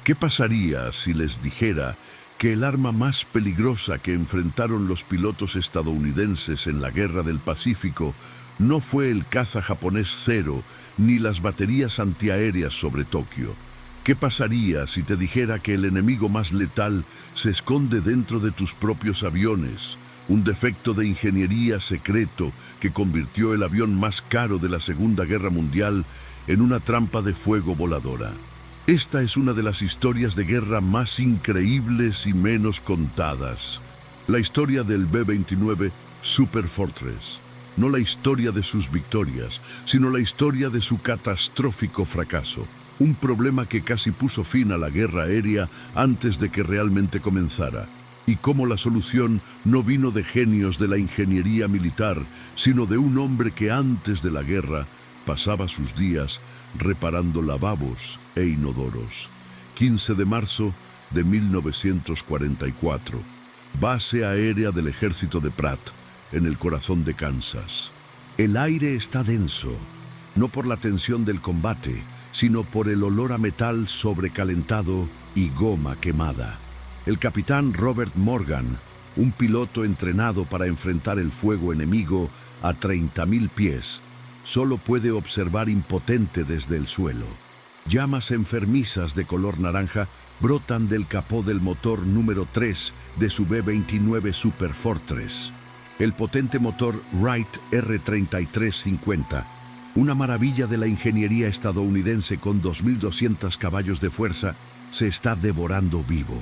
¿Qué pasaría si les dijera que el arma más peligrosa que enfrentaron los pilotos estadounidenses en la Guerra del Pacífico no fue el caza japonés Zero ni las baterías antiaéreas sobre Tokio? ¿Qué pasaría si te dijera que el enemigo más letal se esconde dentro de tus propios aviones? Un defecto de ingeniería secreto que convirtió el avión más caro de la Segunda Guerra Mundial en una trampa de fuego voladora. Esta es una de las historias de guerra más increíbles y menos contadas. La historia del B-29 Superfortress. No la historia de sus victorias, sino la historia de su catastrófico fracaso. Un problema que casi puso fin a la guerra aérea antes de que realmente comenzara. Y cómo la solución no vino de genios de la ingeniería militar, sino de un hombre que antes de la guerra pasaba sus días reparando lavabos e inodoros. 15 de marzo de 1944. Base aérea del ejército de Pratt, en el corazón de Kansas. El aire está denso, no por la tensión del combate, sino por el olor a metal sobrecalentado y goma quemada. El capitán Robert Morgan, un piloto entrenado para enfrentar el fuego enemigo a 30.000 pies, solo puede observar impotente desde el suelo. Llamas enfermizas de color naranja brotan del capó del motor número 3 de su B-29 Superfortress. El potente motor Wright R3350, una maravilla de la ingeniería estadounidense con 2.200 caballos de fuerza, se está devorando vivo.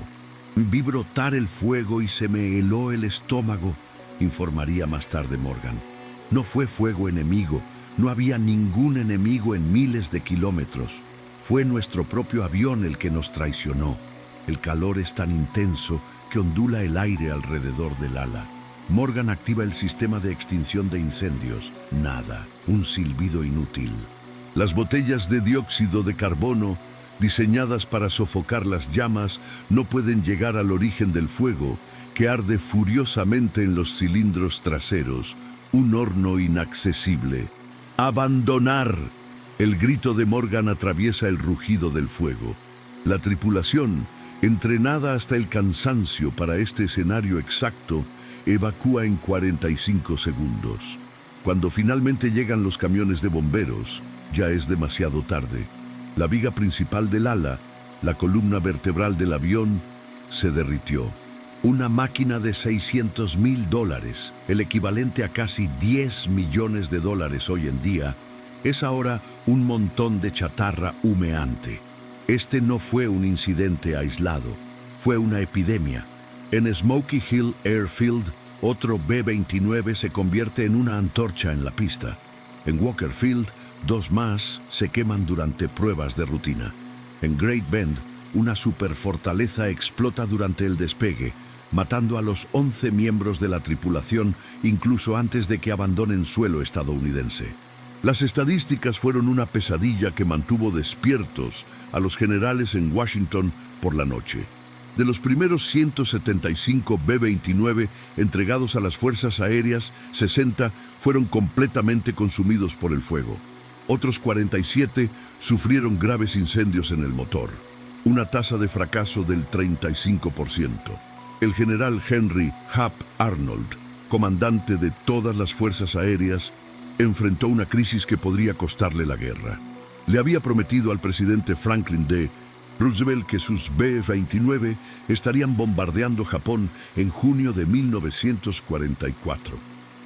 Vi brotar el fuego y se me heló el estómago, informaría más tarde Morgan. No fue fuego enemigo, no había ningún enemigo en miles de kilómetros. Fue nuestro propio avión el que nos traicionó. El calor es tan intenso que ondula el aire alrededor del ala. Morgan activa el sistema de extinción de incendios. Nada, un silbido inútil. Las botellas de dióxido de carbono, diseñadas para sofocar las llamas, no pueden llegar al origen del fuego, que arde furiosamente en los cilindros traseros, un horno inaccesible. ¡Abandonar! El grito de Morgan atraviesa el rugido del fuego. La tripulación, entrenada hasta el cansancio para este escenario exacto, evacúa en 45 segundos. Cuando finalmente llegan los camiones de bomberos, ya es demasiado tarde. La viga principal del ala, la columna vertebral del avión, se derritió. Una máquina de $600.000, el equivalente a casi $10 millones hoy en día, es ahora un montón de chatarra humeante. Este no fue un incidente aislado, fue una epidemia. En Smoky Hill Airfield, otro B-29 se convierte en una antorcha en la pista. En Walker Field, 2 más se queman durante pruebas de rutina. En Great Bend, una superfortaleza explota durante el despegue, matando a los 11 miembros de la tripulación incluso antes de que abandonen suelo estadounidense. Las estadísticas fueron una pesadilla que mantuvo despiertos a los generales en Washington por la noche. De los primeros 175 B-29 entregados a las fuerzas aéreas, 60 fueron completamente consumidos por el fuego. Otros 47 sufrieron graves incendios en el motor, una tasa de fracaso del 35%. El general Henry Hap Arnold, comandante de todas las fuerzas aéreas, enfrentó una crisis que podría costarle la guerra. Le había prometido al presidente Franklin D. Roosevelt que sus B-29 estarían bombardeando Japón en junio de 1944.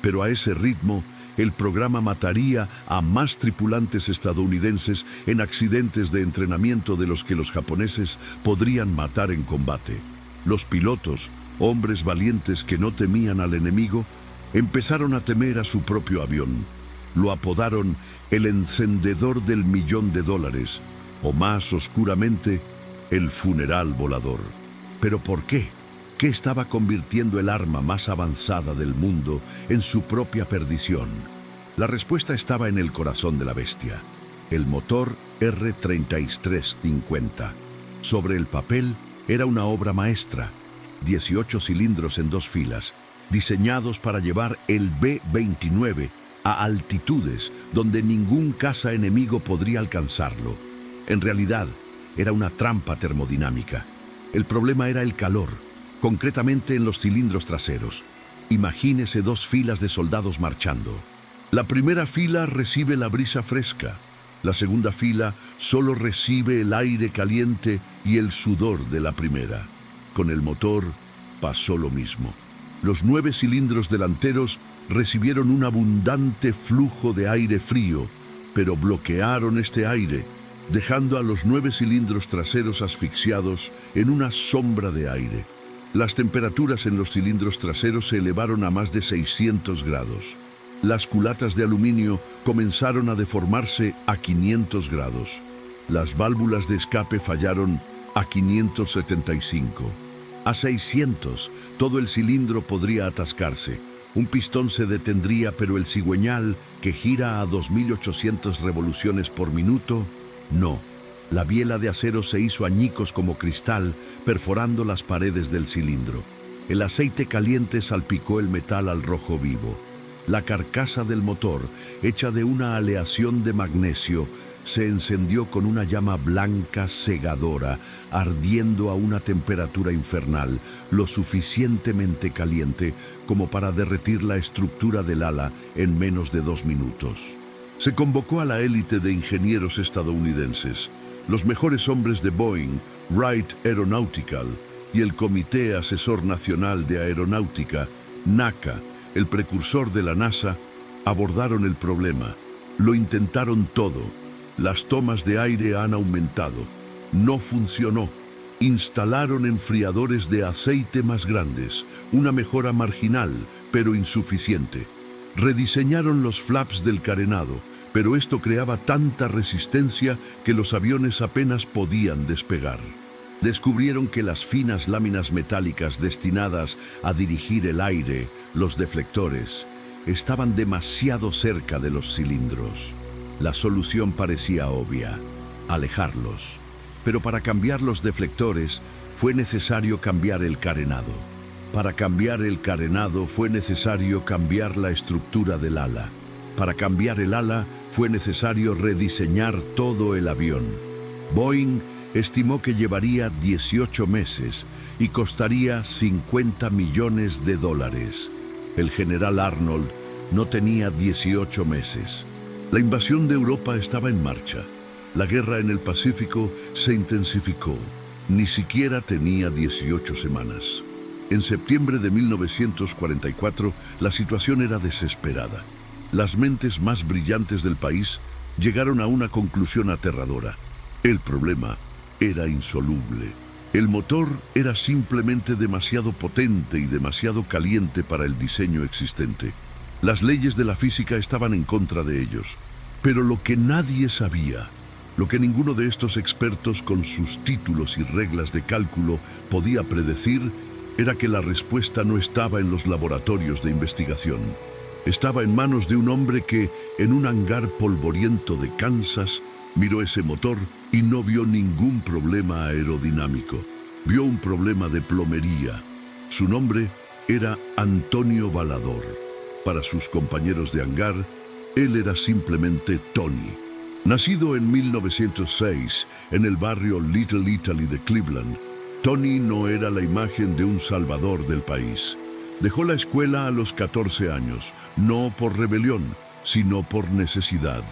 Pero a ese ritmo, el programa mataría a más tripulantes estadounidenses en accidentes de entrenamiento de los que los japoneses podrían matar en combate. Los pilotos, hombres valientes que no temían al enemigo, empezaron a temer a su propio avión. Lo apodaron el encendedor del $1.000.000, o más oscuramente, el funeral volador. ¿Pero por qué? ¿Qué estaba convirtiendo el arma más avanzada del mundo en su propia perdición? La respuesta estaba en el corazón de la bestia, el motor R3350. Sobre el papel era una obra maestra, 18 cilindros en 2 filas, diseñados para llevar el B-29 a altitudes donde ningún caza enemigo podría alcanzarlo. En realidad, era una trampa termodinámica. El problema era el calor, concretamente en los cilindros traseros. Imagínese 2 filas de soldados marchando. La primera fila recibe la brisa fresca. La segunda fila solo recibe el aire caliente y el sudor de la primera. Con el motor pasó lo mismo. Los 9 cilindros delanteros recibieron un abundante flujo de aire frío, pero bloquearon este aire, dejando a los 9 cilindros traseros asfixiados en una sombra de aire. Las temperaturas en los cilindros traseros se elevaron a más de 600 grados. Las culatas de aluminio comenzaron a deformarse a 500 grados. Las válvulas de escape fallaron a 575. A 600, todo el cilindro podría atascarse. Un pistón se detendría, pero el cigüeñal, que gira a 2.800 revoluciones por minuto, no. La biela de acero se hizo añicos como cristal, perforando las paredes del cilindro. El aceite caliente salpicó el metal al rojo vivo. La carcasa del motor, hecha de una aleación de magnesio, se encendió con una llama blanca cegadora, ardiendo a una temperatura infernal, lo suficientemente caliente como para derretir la estructura del ala en menos de 2 minutos. Se convocó a la élite de ingenieros estadounidenses, los mejores hombres de Boeing, Wright Aeronautical y el Comité Asesor Nacional de Aeronáutica, NACA, el precursor de la NASA, abordaron el problema. Lo intentaron todo. Las tomas de aire han aumentado. No funcionó. Instalaron enfriadores de aceite más grandes, una mejora marginal, pero insuficiente. Rediseñaron los flaps del carenado, pero esto creaba tanta resistencia que los aviones apenas podían despegar. Descubrieron que las finas láminas metálicas destinadas a dirigir el aire, los deflectores, estaban demasiado cerca de los cilindros. La solución parecía obvia: alejarlos. Pero para cambiar los deflectores fue necesario cambiar el carenado. Para cambiar el carenado fue necesario cambiar la estructura del ala. Para cambiar el ala fue necesario rediseñar todo el avión. Boeing estimó que llevaría 18 meses y costaría $50 millones. El general Arnold no tenía 18 meses. La invasión de Europa estaba en marcha. La guerra en el Pacífico se intensificó. Ni siquiera tenía 18 semanas. En septiembre de 1944, la situación era desesperada. Las mentes más brillantes del país llegaron a una conclusión aterradora. El problema era insoluble. El motor era simplemente demasiado potente y demasiado caliente para el diseño existente. Las leyes de la física estaban en contra de ellos. Pero lo que nadie sabía, lo que ninguno de estos expertos con sus títulos y reglas de cálculo podía predecir, era que la respuesta no estaba en los laboratorios de investigación. Estaba en manos de un hombre que, en un hangar polvoriento de Kansas, miró ese motor y no vio ningún problema aerodinámico. Vio un problema de plomería. Su nombre era Antonio Balador. Para sus compañeros de hangar, él era simplemente Tony. Nacido en 1906 en el barrio Little Italy de Cleveland, Tony no era la imagen de un salvador del país. Dejó la escuela a los 14 años, no por rebelión, sino por necesidad.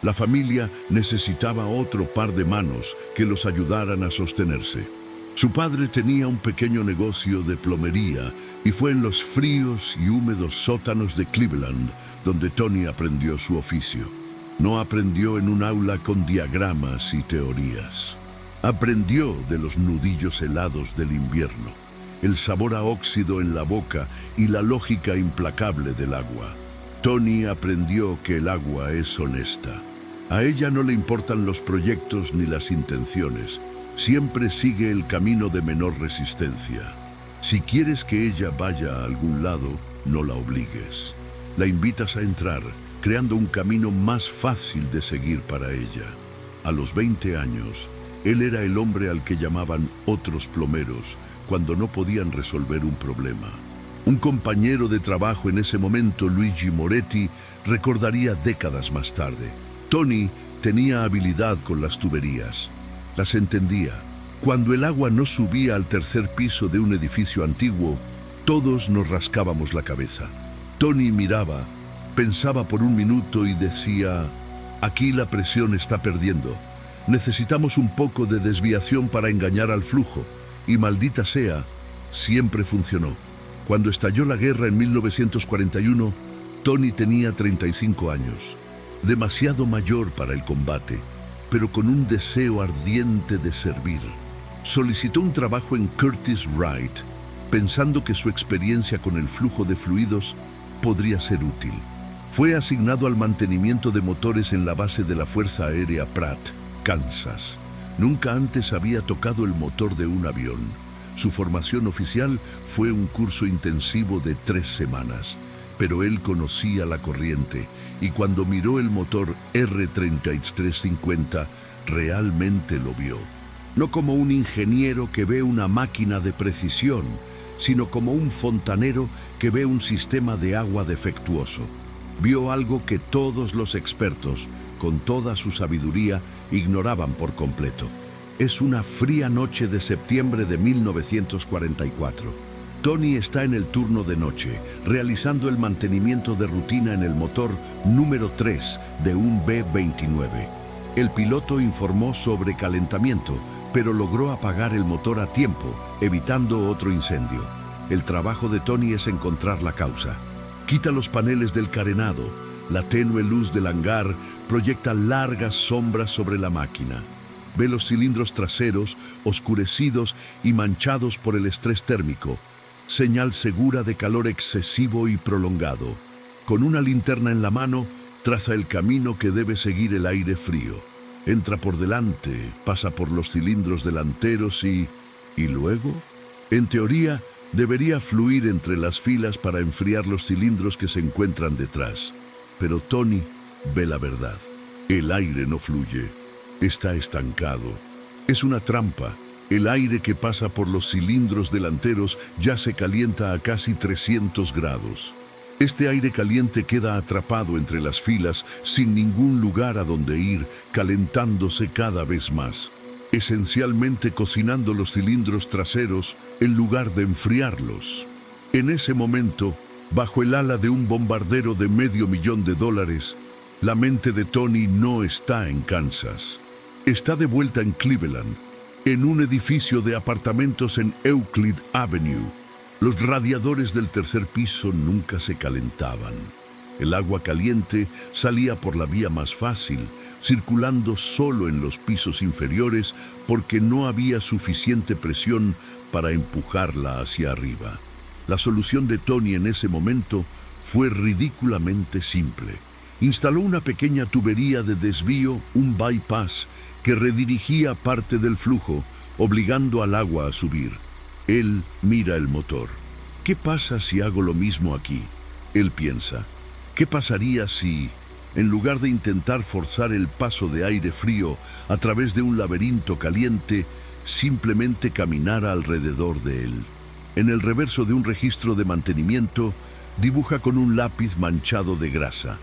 La familia necesitaba otro par de manos que los ayudaran a sostenerse. Su padre tenía un pequeño negocio de plomería y fue en los fríos y húmedos sótanos de Cleveland donde Tony aprendió su oficio. No aprendió en un aula con diagramas y teorías. Aprendió de los nudillos helados del invierno, el sabor a óxido en la boca y la lógica implacable del agua. Tony aprendió que el agua es honesta. A ella no le importan los proyectos ni las intenciones. Siempre sigue el camino de menor resistencia. Si quieres que ella vaya a algún lado, no la obligues. La invitas a entrar, creando un camino más fácil de seguir para ella. A los 20 años, él era el hombre al que llamaban otros plomeros cuando no podían resolver un problema. Un compañero de trabajo en ese momento, Luigi Moretti, recordaría décadas más tarde: Tony tenía habilidad con las tuberías. Las entendía. Cuando el agua no subía al tercer piso de un edificio antiguo, todos nos rascábamos la cabeza. Tony miraba, pensaba por un minuto y decía: aquí la presión está perdiendo. Necesitamos un poco de desviación para engañar al flujo. Y maldita sea, siempre funcionó. Cuando estalló la guerra en 1941, Tony tenía 35 años. Demasiado mayor para el combate, pero con un deseo ardiente de servir. Solicitó un trabajo en Curtiss-Wright, pensando que su experiencia con el flujo de fluidos podría ser útil. Fue asignado al mantenimiento de motores en la base de la Fuerza Aérea Pratt, Kansas. Nunca antes había tocado el motor de un avión. Su formación oficial fue un curso intensivo de 3 semanas, pero él conocía la corriente y cuando miró el motor R3350, realmente lo vio. No como un ingeniero que ve una máquina de precisión, sino como un fontanero que ve un sistema de agua defectuoso. Vio algo que todos los expertos, con toda su sabiduría, ignoraban por completo. Es una fría noche de septiembre de 1944. Tony está en el turno de noche, realizando el mantenimiento de rutina en el motor número 3 de un B-29. El piloto informó sobre calentamiento, pero logró apagar el motor a tiempo, evitando otro incendio. El trabajo de Tony es encontrar la causa. Quita los paneles del carenado. La tenue luz del hangar proyecta largas sombras sobre la máquina. Ve los cilindros traseros oscurecidos y manchados por el estrés térmico, señal segura de calor excesivo y prolongado. Con una linterna en la mano, traza el camino que debe seguir el aire frío. Entra por delante, pasa por los cilindros delanteros y luego, en teoría, debería fluir entre las filas para enfriar los cilindros que se encuentran detrás. Pero Tony ve la verdad. El aire no fluye. Está estancado. Es una trampa. El aire que pasa por los cilindros delanteros ya se calienta a casi 300 grados. Este aire caliente queda atrapado entre las filas sin ningún lugar a donde ir, calentándose cada vez más, esencialmente cocinando los cilindros traseros en lugar de enfriarlos. En ese momento, bajo el ala de un bombardero de $500,000, la mente de Tony no está en Kansas. Está de vuelta en Cleveland, en un edificio de apartamentos en Euclid Avenue. Los radiadores del tercer piso nunca se calentaban. El agua caliente salía por la vía más fácil, circulando solo en los pisos inferiores porque no había suficiente presión para empujarla hacia arriba. La solución de Tony en ese momento fue ridículamente simple. Instaló una pequeña tubería de desvío, un bypass, que redirigía parte del flujo, obligando al agua a subir. Él mira el motor. ¿Qué pasa si hago lo mismo aquí? Él piensa. ¿Qué pasaría si, en lugar de intentar forzar el paso de aire frío a través de un laberinto caliente, simplemente caminara alrededor de él? En el reverso de un registro de mantenimiento, dibuja con un lápiz manchado de grasa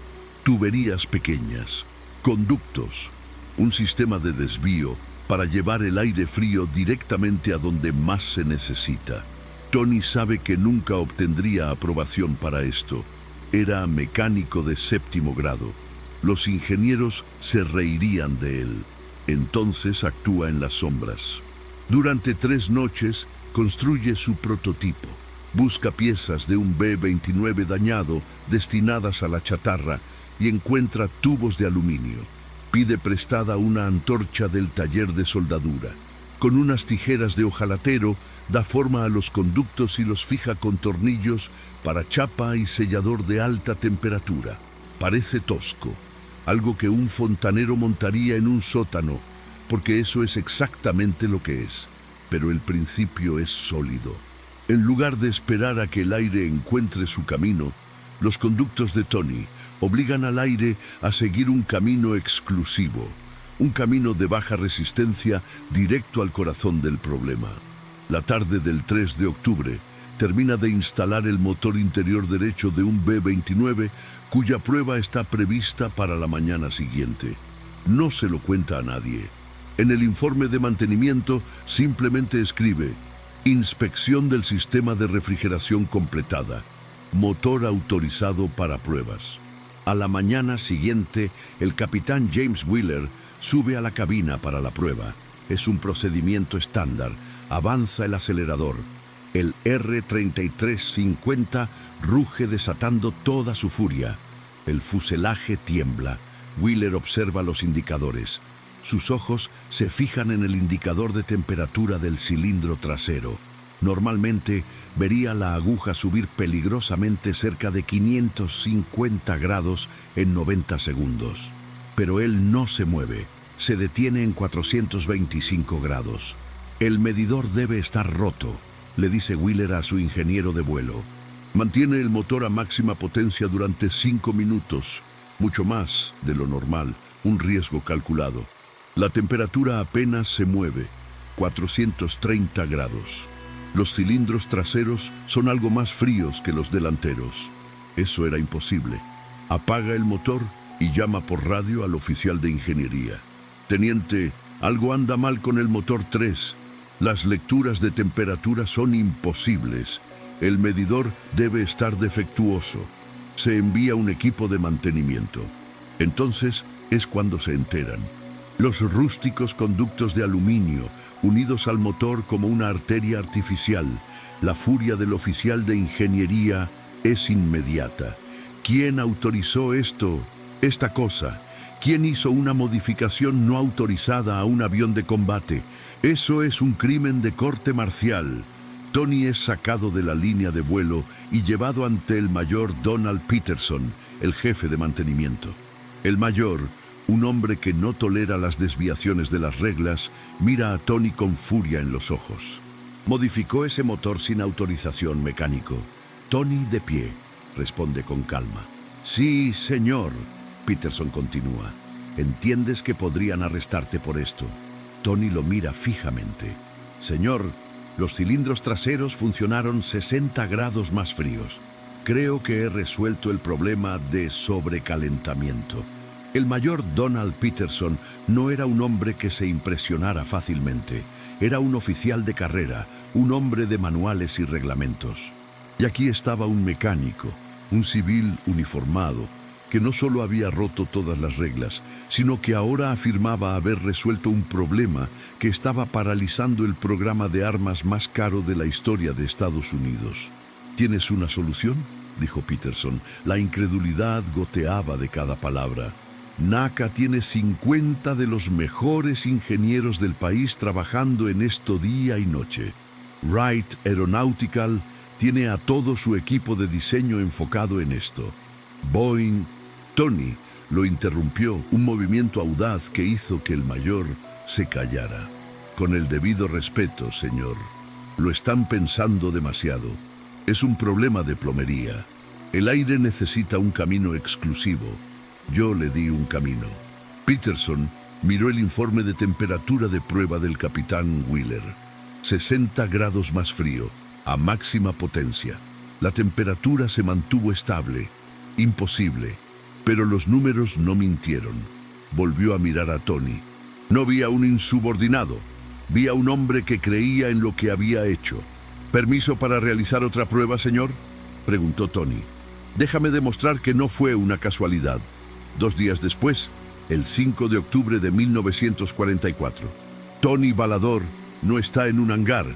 tuberías pequeñas, conductos, un sistema de desvío para llevar el aire frío directamente a donde más se necesita. Tony sabe que nunca obtendría aprobación para esto. Era mecánico de 7º grado. Los ingenieros se reirían de él. Entonces actúa en las sombras. Durante 3 noches construye su prototipo. Busca piezas de un B-29 dañado destinadas a la chatarra y encuentra tubos de aluminio. Pide prestada una antorcha del taller de soldadura. Con unas tijeras de hojalatero da forma a los conductos y los fija con tornillos para chapa y sellador de alta temperatura. Parece tosco, algo que un fontanero montaría en un sótano, porque eso es exactamente lo que es. Pero el principio es sólido. En lugar de esperar a que el aire encuentre su camino, los conductos de Tony obligan al aire a seguir un camino exclusivo, un camino de baja resistencia directo al corazón del problema. La tarde del 3 de octubre, termina de instalar el motor interior derecho de un B-29, cuya prueba está prevista para la mañana siguiente. No se lo cuenta a nadie. En el informe de mantenimiento simplemente escribe: inspección del sistema de refrigeración completada. Motor autorizado para pruebas. A la mañana siguiente, el capitán James Wheeler sube a la cabina para la prueba. Es un procedimiento estándar. Avanza el acelerador. El R-3350 ruge desatando toda su furia. El fuselaje tiembla. Wheeler observa los indicadores. Sus ojos se fijan en el indicador de temperatura del cilindro trasero. Normalmente vería la aguja subir peligrosamente cerca de 550 grados en 90 segundos. Pero él no se mueve. Se detiene en 425 grados. El medidor debe estar roto, le dice Wheeler a su ingeniero de vuelo. Mantiene el motor a máxima potencia durante 5 minutos, mucho más de lo normal, un riesgo calculado. La temperatura apenas se mueve, 430 grados. Los cilindros traseros son algo más fríos que los delanteros. Eso era imposible. Apaga el motor y llama por radio al oficial de ingeniería. Teniente, algo anda mal con el motor 3. Las lecturas de temperatura son imposibles. El medidor debe estar defectuoso. Se envía un equipo de mantenimiento. Entonces es cuando se enteran. Los rústicos conductos de aluminio, unidos al motor como una arteria artificial. La furia del oficial de ingeniería es inmediata. ¿Quién autorizó esta cosa? ¿Quién hizo una modificación no autorizada a un avión de combate? Eso es un crimen de corte marcial. Tony es sacado de la línea de vuelo y llevado ante el mayor Donald Peterson, el jefe de mantenimiento. El mayor, un hombre que no tolera las desviaciones de las reglas, mira a Tony con furia en los ojos. Modificó ese motor sin autorización, mecánico. Tony de pie, responde con calma. Sí, señor. Peterson continúa. ¿Entiendes que podrían arrestarte por esto? Tony lo mira fijamente. Señor, los cilindros traseros funcionaron 60 grados más fríos. Creo que he resuelto el problema de sobrecalentamiento. El mayor Donald Peterson no era un hombre que se impresionara fácilmente. Era un oficial de carrera, un hombre de manuales y reglamentos. Y aquí estaba un mecánico, un civil uniformado, que no solo había roto todas las reglas, sino que ahora afirmaba haber resuelto un problema que estaba paralizando el programa de armas más caro de la historia de Estados Unidos. ¿Tienes una solución?, dijo Peterson. La incredulidad goteaba de cada palabra. NACA tiene 50 de los mejores ingenieros del país trabajando en esto día y noche. Wright Aeronautical tiene a todo su equipo de diseño enfocado en esto. Boeing... Tony lo interrumpió, un movimiento audaz que hizo que el mayor se callara. Con el debido respeto, señor. Lo están pensando demasiado. Es un problema de plomería. El aire necesita un camino exclusivo. Yo le di un camino. Peterson miró el informe de temperatura de prueba del capitán Wheeler. 60 grados más frío, a máxima potencia. La temperatura se mantuvo estable. Imposible. Pero los números no mintieron. Volvió a mirar a Tony. No vi a un insubordinado. Vi a un hombre que creía en lo que había hecho. ¿Permiso para realizar otra prueba, señor?, preguntó Tony. Déjame demostrar que no fue una casualidad. 2 días después, el 5 de octubre de 1944, Tony Balador no está en un hangar,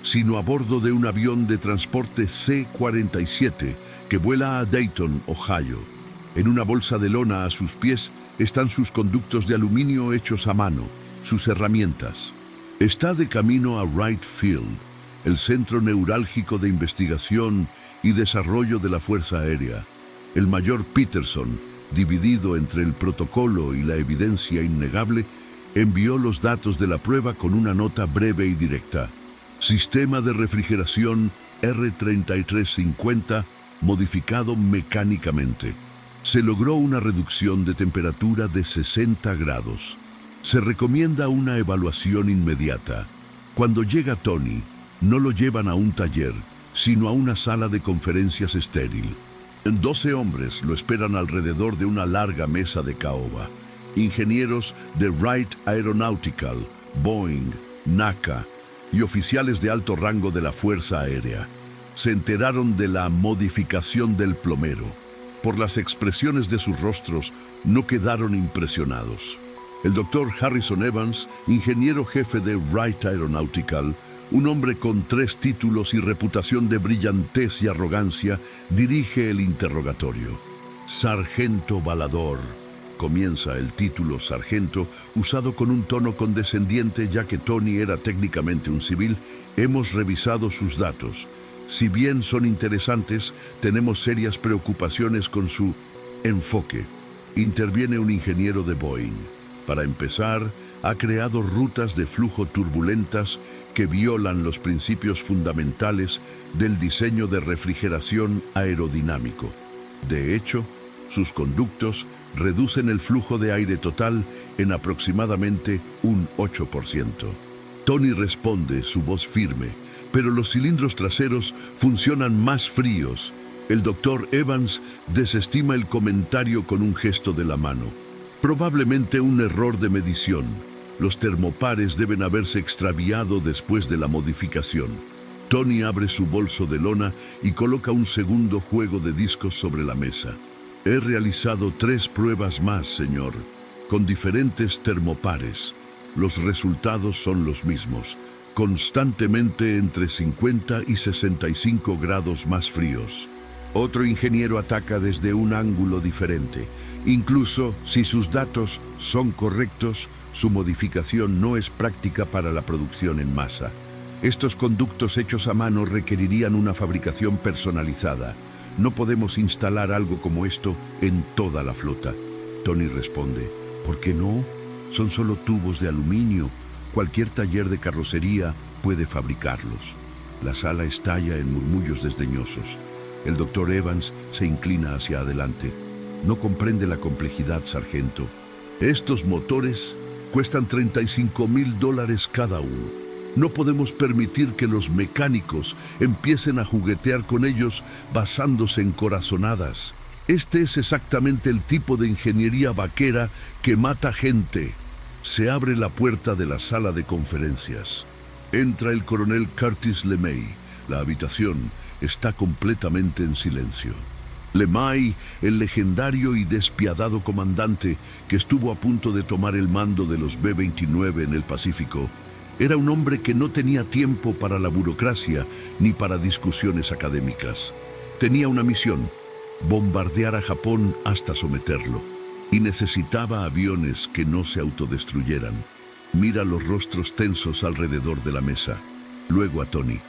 sino a bordo de un avión de transporte C-47 que vuela a Dayton, Ohio. En una bolsa de lona a sus pies están sus conductos de aluminio hechos a mano, sus herramientas. Está de camino a Wright Field, el centro neurálgico de investigación y desarrollo de la Fuerza Aérea. El mayor Peterson, dividido entre el protocolo y la evidencia innegable, envió los datos de la prueba con una nota breve y directa. Sistema de refrigeración R-3350 modificado mecánicamente. Se logró una reducción de temperatura de 60 grados. Se recomienda una evaluación inmediata. Cuando llega Tony, no lo llevan a un taller, sino a una sala de conferencias estéril. 12 hombres lo esperan alrededor de una larga mesa de caoba. Ingenieros de Wright Aeronautical, Boeing, NACA y oficiales de alto rango de la Fuerza Aérea se enteraron de la modificación del plomero. Por las expresiones de sus rostros, no quedaron impresionados. El doctor Harrison Evans, ingeniero jefe de Wright Aeronautical, un hombre con 3 títulos y reputación de brillantez y arrogancia, dirige el interrogatorio. Sargento Balador. Comienza el título sargento, usado con un tono condescendiente ya que Tony era técnicamente un civil. Hemos revisado sus datos. Si bien son interesantes, tenemos serias preocupaciones con su enfoque. Interviene un ingeniero de Boeing. Para empezar, ha creado rutas de flujo turbulentas que violan los principios fundamentales del diseño de refrigeración aerodinámico. De hecho, sus conductos reducen el flujo de aire total en aproximadamente un 8%. Tony responde, su voz firme, pero los cilindros traseros funcionan más fríos. El doctor Evans desestima el comentario con un gesto de la mano. Probablemente un error de medición. Los termopares deben haberse extraviado después de la modificación. Tony abre su bolso de lona y coloca un segundo juego de discos sobre la mesa. He realizado 3 pruebas más, señor, con diferentes termopares. Los resultados son los mismos, constantemente entre 50 y 65 grados más fríos. Otro ingeniero ataca desde un ángulo diferente. Incluso si sus datos son correctos, su modificación no es práctica para la producción en masa. Estos conductos hechos a mano requerirían una fabricación personalizada. No podemos instalar algo como esto en toda la flota. Tony responde, ¿por qué no? Son solo tubos de aluminio. Cualquier taller de carrocería puede fabricarlos. La sala estalla en murmullos desdeñosos. El doctor Evans se inclina hacia adelante. No comprende la complejidad, sargento. Estos motores cuestan $35,000 cada uno. No podemos permitir que los mecánicos empiecen a juguetear con ellos basándose en corazonadas. Este es exactamente el tipo de ingeniería vaquera que mata gente. Se abre la puerta de la sala de conferencias. Entra el coronel Curtis LeMay. La habitación está completamente en silencio. LeMay, el legendario y despiadado comandante que estuvo a punto de tomar el mando de los B-29 en el Pacífico, era un hombre que no tenía tiempo para la burocracia ni para discusiones académicas. Tenía una misión: bombardear a Japón hasta someterlo. Y necesitaba aviones que no se autodestruyeran. Mira los rostros tensos alrededor de la mesa. Luego a Tony.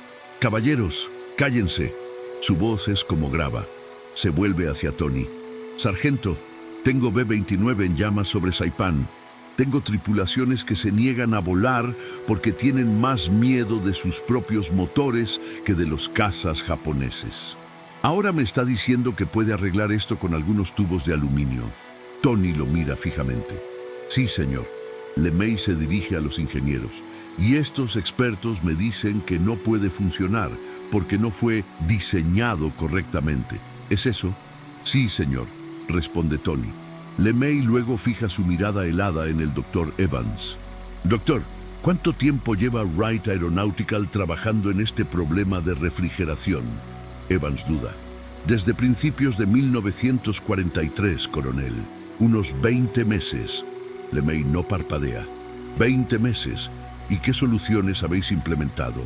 «Caballeros, cállense». Su voz es como grava. Se vuelve hacia Tony. «Sargento, tengo B-29 en llamas sobre Saipán. Tengo tripulaciones que se niegan a volar porque tienen más miedo de sus propios motores que de los cazas japoneses. Ahora me está diciendo que puede arreglar esto con algunos tubos de aluminio». Tony lo mira fijamente. «Sí, señor». LeMay se dirige a los ingenieros. «Y estos expertos me dicen que no puede funcionar porque no fue diseñado correctamente. ¿Es eso?» «Sí, señor», responde Tony. LeMay luego fija su mirada helada en el doctor Evans. «Doctor, ¿cuánto tiempo lleva Wright Aeronautical trabajando en este problema de refrigeración?» Evans duda. «Desde principios de 1943, coronel. Unos 20 meses». LeMay no parpadea. «20 meses. ¿Y qué soluciones habéis implementado?»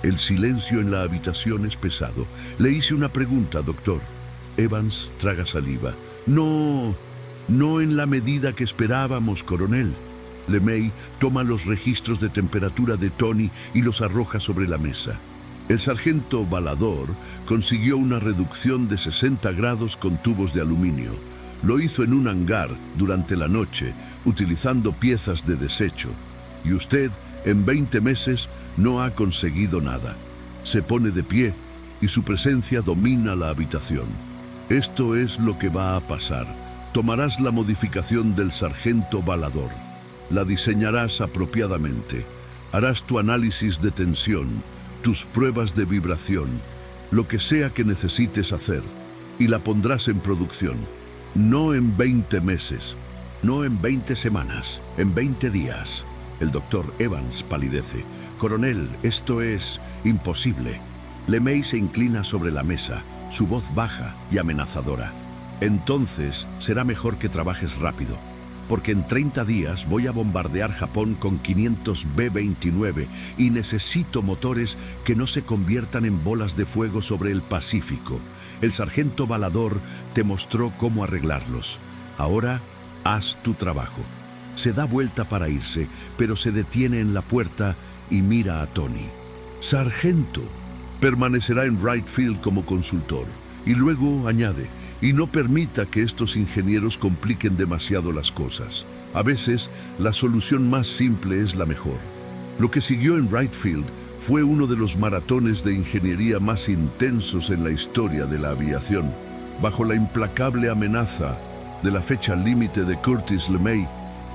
El silencio en la habitación es pesado. «Le hice una pregunta, doctor». Evans traga saliva. No en la medida que esperábamos, coronel». LeMay toma los registros de temperatura de Tony y los arroja sobre la mesa. El sargento Balador consiguió una reducción de 60 grados con tubos de aluminio. Lo hizo en un hangar durante la noche, utilizando piezas de desecho. Y usted, en 20 meses, no ha conseguido nada. Se pone de pie y su presencia domina la habitación. «Esto es lo que va a pasar. Tomarás la modificación del sargento Balador. La diseñarás apropiadamente. Harás tu análisis de tensión, tus pruebas de vibración, lo que sea que necesites hacer, y la pondrás en producción. No en 20 meses. No en 20 semanas, en 20 días. El doctor Evans palidece. Coronel, esto es imposible. LeMay se inclina sobre la mesa, su voz baja y amenazadora. Entonces será mejor que trabajes rápido, porque en 30 días voy a bombardear Japón con 500 B-29 y necesito motores que no se conviertan en bolas de fuego sobre el Pacífico. El sargento Balador te mostró cómo arreglarlos. Ahora, haz tu trabajo. Se da vuelta para irse, pero se detiene en la puerta y mira a Tony. Sargento, permanecerá en Wright Field como consultor. Y luego añade, y no permita que estos ingenieros compliquen demasiado las cosas. A veces, la solución más simple es la mejor. Lo que siguió en Wright Field fue uno de los maratones de ingeniería más intensos en la historia de la aviación. Bajo la implacable amenaza de la fecha límite de Curtis LeMay,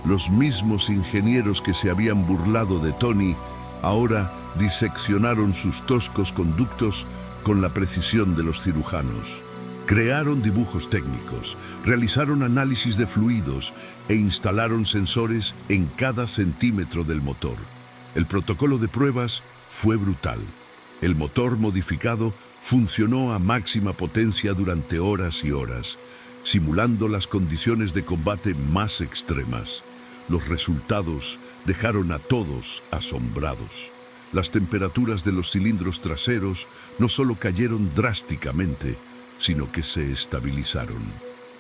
los mismos ingenieros que se habían burlado de Tony ahora diseccionaron sus toscos conductos con la precisión de los cirujanos. Crearon dibujos técnicos, realizaron análisis de fluidos e instalaron sensores en cada centímetro del motor. El protocolo de pruebas fue brutal. El motor modificado funcionó a máxima potencia durante horas y horas, simulando las condiciones de combate más extremas. Los resultados dejaron a todos asombrados. Las temperaturas de los cilindros traseros no solo cayeron drásticamente, sino que se estabilizaron.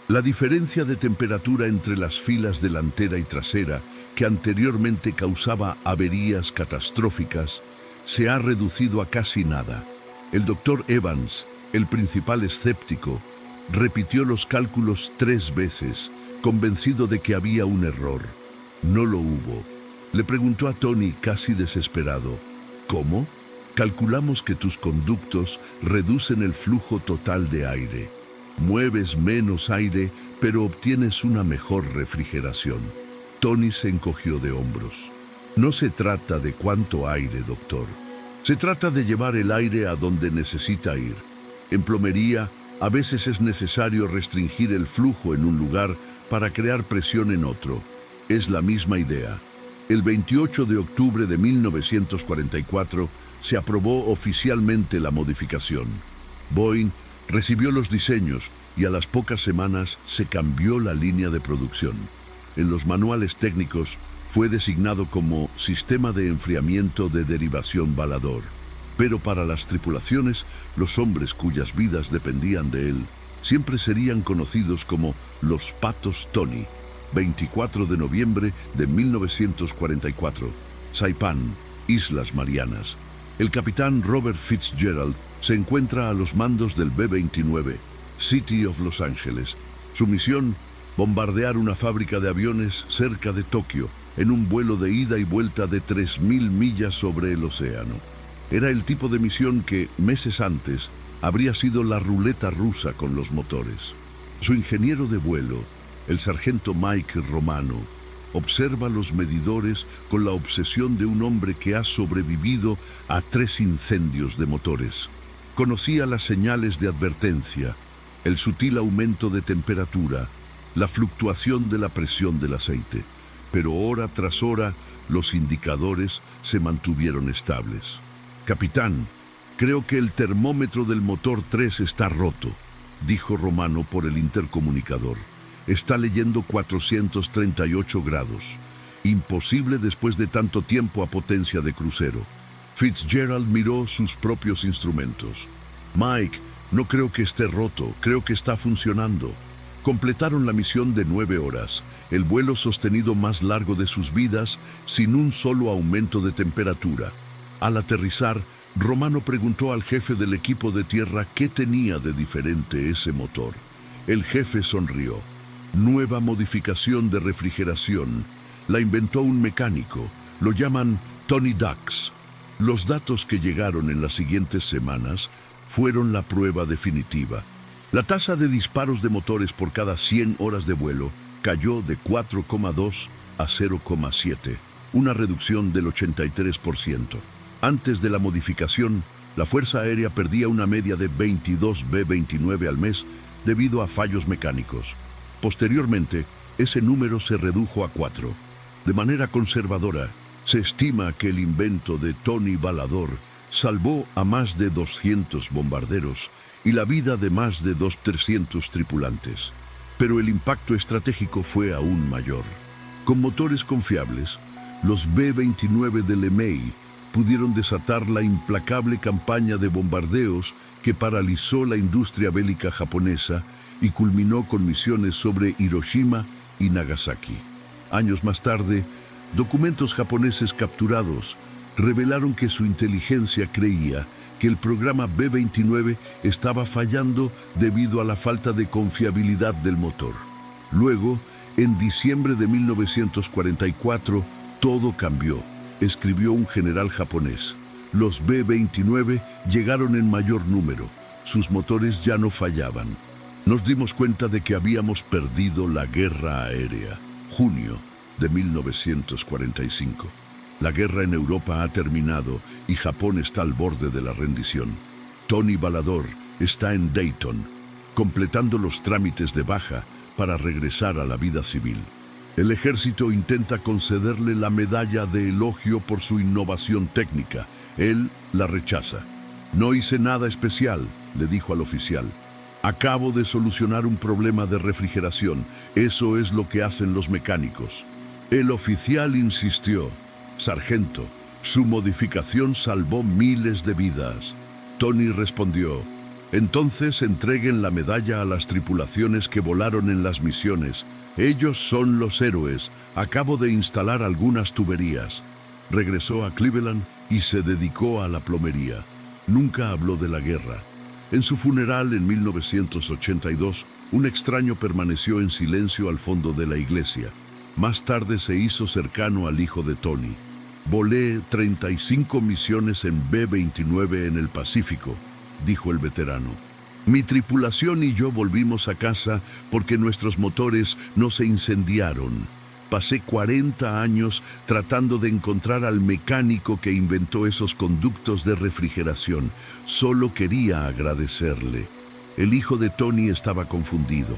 La diferencia de temperatura entre las filas delantera y trasera, que anteriormente causaba averías catastróficas, se ha reducido a casi nada. El doctor Evans, el principal escéptico, repitió los cálculos 3 veces, convencido de que había un error. No lo hubo. Le preguntó a Tony casi desesperado, ¿cómo? Calculamos que tus conductos reducen el flujo total de aire. Mueves menos aire, pero obtienes una mejor refrigeración. Tony se encogió de hombros. No se trata de cuánto aire, doctor. Se trata de llevar el aire a donde necesita ir. En plomería, a veces es necesario restringir el flujo en un lugar para crear presión en otro. Es la misma idea. El 28 de octubre de 1944 se aprobó oficialmente la modificación. Boeing recibió los diseños y a las pocas semanas se cambió la línea de producción. En los manuales técnicos fue designado como Sistema de Enfriamiento de Derivación Balador. Pero para las tripulaciones, los hombres cuyas vidas dependían de él, siempre serían conocidos como los Patos Tony. 24 de noviembre de 1944, Saipán, Islas Marianas. El capitán Robert Fitzgerald se encuentra a los mandos del B-29, City of Los Ángeles. Su misión, bombardear una fábrica de aviones cerca de Tokio, en un vuelo de ida y vuelta de 3.000 millas sobre el océano. Era el tipo de misión que, meses antes, habría sido la ruleta rusa con los motores. Su ingeniero de vuelo, el sargento Mike Romano, observa los medidores con la obsesión de un hombre que ha sobrevivido a 3 incendios de motores. Conocía las señales de advertencia, el sutil aumento de temperatura, la fluctuación de la presión del aceite, pero hora tras hora los indicadores se mantuvieron estables. Capitán, creo que el termómetro del motor 3 está roto, dijo Romano por el intercomunicador. Está leyendo 438 grados. Imposible después de tanto tiempo a potencia de crucero. Fitzgerald miró sus propios instrumentos. Mike, no creo que esté roto, creo que está funcionando. Completaron la misión de 9 horas, el vuelo sostenido más largo de sus vidas, sin un solo aumento de temperatura. Al aterrizar, Romano preguntó al jefe del equipo de tierra qué tenía de diferente ese motor. El jefe sonrió. Nueva modificación de refrigeración. La inventó un mecánico. Lo llaman Tony Ducks. Los datos que llegaron en las siguientes semanas fueron la prueba definitiva. La tasa de disparos de motores por cada 100 horas de vuelo cayó de 4,2 a 0,7, una reducción del 83%. Antes de la modificación, la Fuerza Aérea perdía una media de 22 B-29 al mes debido a fallos mecánicos. Posteriormente, ese número se redujo a 4. De manera conservadora, se estima que el invento de Tony Balador salvó a más de 200 bombarderos y la vida de más de 300 tripulantes. Pero el impacto estratégico fue aún mayor. Con motores confiables, los B-29 de LeMay pudieron desatar la implacable campaña de bombardeos que paralizó la industria bélica japonesa y culminó con misiones sobre Hiroshima y Nagasaki. Años más tarde, documentos japoneses capturados revelaron que su inteligencia creía que el programa B-29 estaba fallando debido a la falta de confiabilidad del motor. Luego, en diciembre de 1944, todo cambió, escribió un general japonés. Los B-29 llegaron en mayor número, sus motores ya no fallaban. Nos dimos cuenta de que habíamos perdido la guerra aérea. Junio de 1945. La guerra en Europa ha terminado y Japón está al borde de la rendición. Tony Balador está en Dayton, completando los trámites de baja para regresar a la vida civil. El ejército intenta concederle la medalla de elogio por su innovación técnica. Él la rechaza. No hice nada especial, le dijo al oficial. Acabo de solucionar un problema de refrigeración. Eso es lo que hacen los mecánicos. El oficial insistió. Sargento, su modificación salvó miles de vidas. Tony respondió. Entonces entreguen la medalla a las tripulaciones que volaron en las misiones. Ellos son los héroes. Acabo de instalar algunas tuberías. Regresó a Cleveland y se dedicó a la plomería. Nunca habló de la guerra. En su funeral en 1982, un extraño permaneció en silencio al fondo de la iglesia. Más tarde se hizo cercano al hijo de Tony. Volé 35 misiones en B-29 en el Pacífico, dijo el veterano. Mi tripulación y yo volvimos a casa porque nuestros motores no se incendiaron. Pasé 40 años tratando de encontrar al mecánico que inventó esos conductos de refrigeración. Solo quería agradecerle. El hijo de Tony estaba confundido.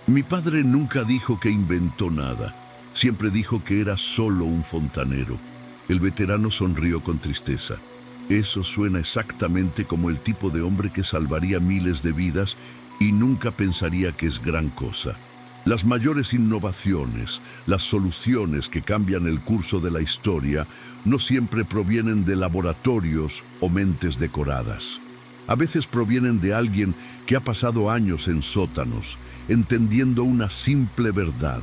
Mi padre nunca dijo que inventó nada. Siempre dijo que era solo un fontanero. El veterano sonrió con tristeza. Eso suena exactamente como el tipo de hombre que salvaría miles de vidas y nunca pensaría que es gran cosa. Las mayores innovaciones, las soluciones que cambian el curso de la historia, no siempre provienen de laboratorios o mentes decoradas. A veces provienen de alguien que ha pasado años en sótanos, entendiendo una simple verdad.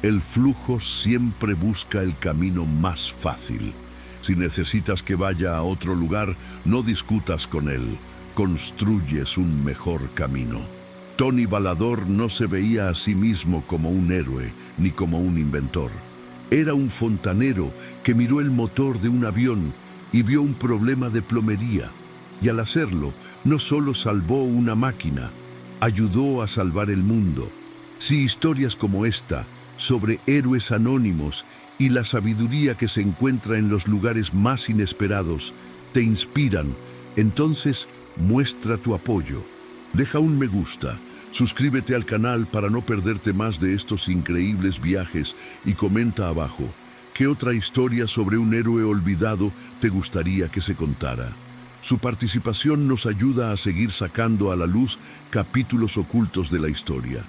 El flujo siempre busca el camino más fácil. Si necesitas que vaya a otro lugar, no discutas con él. Construyes un mejor camino. Tony Balador no se veía a sí mismo como un héroe ni como un inventor. Era un fontanero que miró el motor de un avión y vio un problema de plomería. Y al hacerlo, no solo salvó una máquina, ayudó a salvar el mundo. Si historias como esta, sobre héroes anónimos y la sabiduría que se encuentra en los lugares más inesperados, te inspiran, entonces muestra tu apoyo. Deja un me gusta, suscríbete al canal para no perderte más de estos increíbles viajes y comenta abajo, ¿qué otra historia sobre un héroe olvidado te gustaría que se contara? Su participación nos ayuda a seguir sacando a la luz capítulos ocultos de la historia.